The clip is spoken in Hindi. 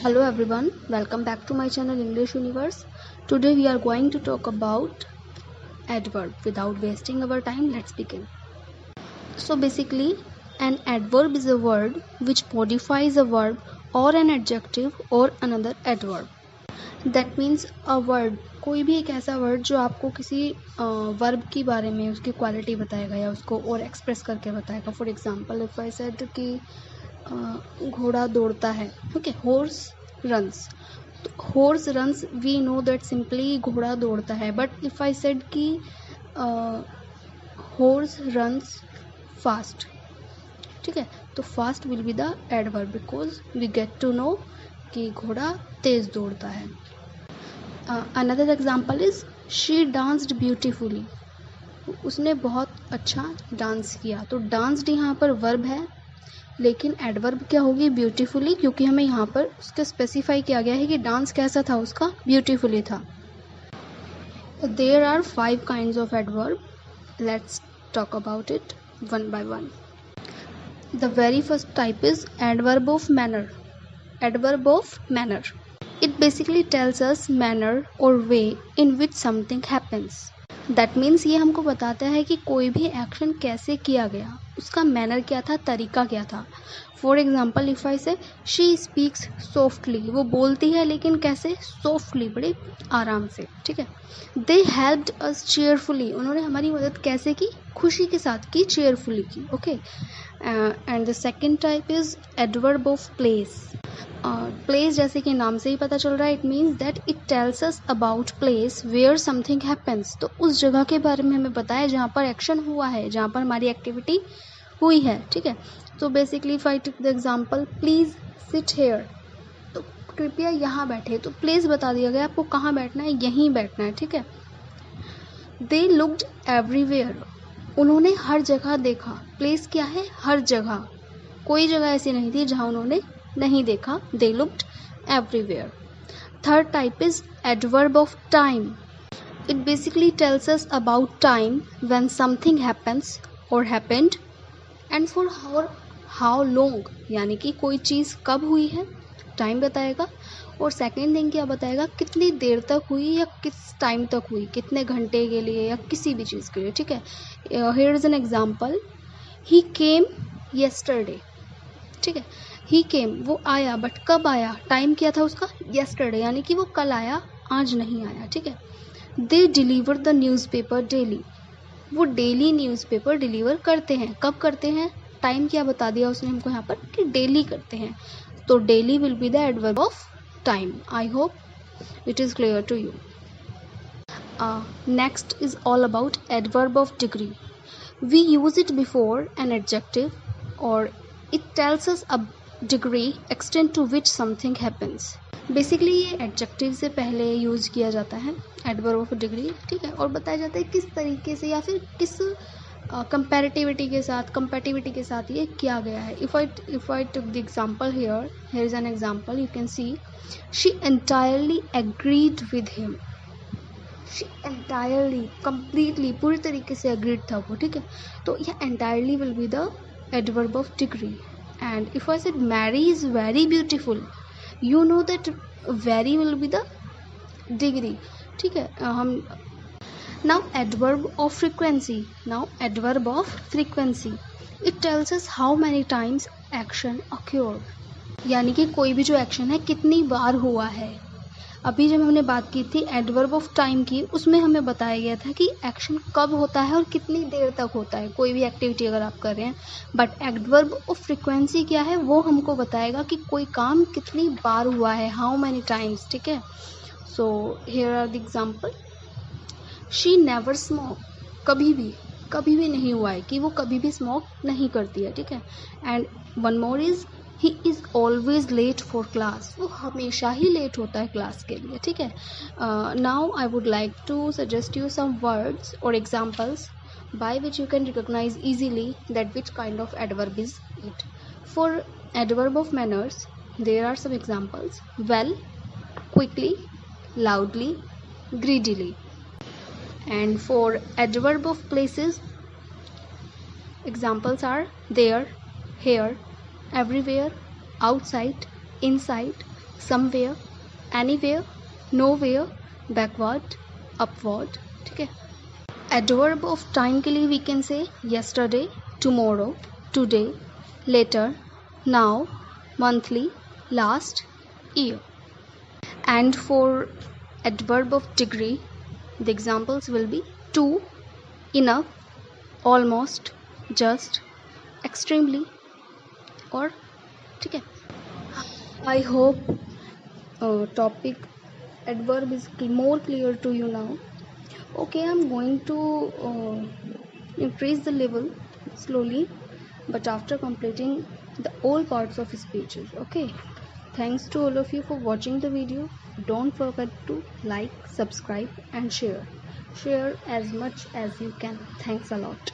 Hello everyone, welcome back to my channel English Universe. Today we are going to talk about adverb. Without wasting our time, let's begin. So basically, an adverb is a word which modifies a verb or an adjective or another adverb. That means a word, कोई भी एक ऐसा वर्ड जो आपको किसी वर्ब के बारे में उसकी क्वालिटी बताएगा या उसको और एक्सप्रेस करके बताएगा. For example if I said कि घोड़ा दौड़ता है. Okay, horse runs. तो horse runs we know that simply घोड़ा दौड़ता है. बट इफ आई सेड कि हॉर्स रन्स फास्ट, ठीक है, तो fast will be the adverb because we get to know कि घोड़ा तेज दौड़ता है. Another example is she danced beautifully. उसने बहुत अच्छा डांस किया. तो डांस्ड यहाँ पर वर्ब है, लेकिन एडवर्ब क्या होगी? ब्यूटीफुली, क्योंकि हमें यहाँ पर उसके स्पेसिफाई किया गया है कि डांस कैसा था उसका, ब्यूटीफुली था. There are 5 kinds of adverb. Let's talk about it one by one. The very first type is adverb of manner. Adverb of manner, it basically tells us manner or way in which something happens. That means ये हमको बताता है कि कोई भी एक्शन कैसे किया गया, उसका मैनर क्या था, तरीका क्या था. फॉर एग्जाम्पल इफ आई से शी स्पीक्स सॉफ्टली, वो बोलती है लेकिन कैसे, सॉफ्टली, बड़े आराम से. ठीक है. दे हेल्प्ड अस चेयरफुली, उन्होंने हमारी मदद कैसे की, खुशी के साथ की, चेयरफुली की. Okay. And the second type is adverb of place. Place जैसे कि नाम से ही पता चल रहा है, it means that it tells us about place where something happens. तो उस जगह के बारे में हमें बताया जहाँ पर एक्शन हुआ है, जहाँ पर हमारी एक्टिविटी हुई है. ठीक है. तो basically if I take the example please sit here, तो कृपया यहाँ बैठे. तो प्लेस बता दिया गया आपको कहाँ बैठना है, यहीं बैठना है. ठीक है. दे लुक्ड एवरीवेयर, उन्होंने हर जगह देखा. प्लेस क्या है, हर जगह. कोई जगह ऐसी नहीं थी जहाँ उन्होंने नहीं देखा. They looked everywhere. Third type is adverb of time. It basically tells us about time when something happens और happened and for how long, यानी कि कोई चीज़ कब हुई है, टाइम बताएगा. और सेकेंड थिंग क्या बताएगा, कितनी देर तक हुई या किस टाइम तक हुई, कितने घंटे के लिए या किसी भी चीज़ के लिए. ठीक है. Here is an example, he came yesterday. ठीक है. ही केम, वो आया, बट कब आया, टाइम क्या था उसका, येस्टरडे, यानी कि वो कल आया, आज नहीं आया. ठीक है. दे डिलीवर द न्यूज़पेपर डेली, वो डेली न्यूज़पेपर डिलीवर करते हैं. कब करते हैं, टाइम क्या बता दिया उसने हमको यहाँ पर कि डेली करते हैं. तो daily will be the adverb of time. I hope it is clear to you. Next is all about adverb of degree. We use it before an adjective और it tells us a degree extent to which something happens. Basically ये एडजेक्टिव से पहले यूज किया जाता है, एडवर्ब ऑफ डिग्री. ठीक है. और बताया जाता है किस तरीके से या फिर किस कंपैरेटिविटी के साथ ये किया गया है. If I took the example here is an example, you can see she entirely agreed with him. She entirely, completely, पूरी तरीके से एग्रीड था वो. ठीक है. तो यह entirely will be the adverb of degree. And if I said Mary is very beautiful, you know that very will be the degree. ठीक है. हम now adverb of frequency. Now adverb of frequency, it tells us how many times action occurred, यानी कि कोई भी जो एक्शन है कितनी बार हुआ है. अभी जब हमने बात की थी एडवर्ब ऑफ टाइम की, उसमें हमें बताया गया था कि एक्शन कब होता है और कितनी देर तक होता है, कोई भी एक्टिविटी अगर आप कर रहे हैं. बट एडवर्ब ऑफ फ्रीक्वेंसी क्या है, वो हमको बताएगा कि कोई काम कितनी बार हुआ है, हाउ मैनी टाइम्स. ठीक है. So here are the example, she never smoke, कभी भी नहीं हुआ है कि वो कभी भी स्मोक नहीं करती है. ठीक है. And one more is he is always late for class, वो हमेशा ही लेट होता है क्लास के लिए. ठीक है. Now I would like to suggest you some words और examples by which you can recognize easily that which kind of adverb is it. For adverb of manners, there are some examples: well, quickly, loudly, greedily. And for adverb of places, examples are there, here, everywhere, outside, inside, somewhere, anywhere, nowhere, backward, upward. ठीक है. Adverb of time के लिए we can say yesterday, tomorrow, today, later, now, monthly, last, year. And for adverb of degree, the examples will be too, enough, almost, just, extremely, or. ठीक है. I hope topic adverb is more clear to you now. Okay, I'm going to increase the level slowly, but after completing the all parts of speeches. Okay, thanks to all of you for watching the video. Don't forget to like, subscribe and share as much as you can. Thanks a lot.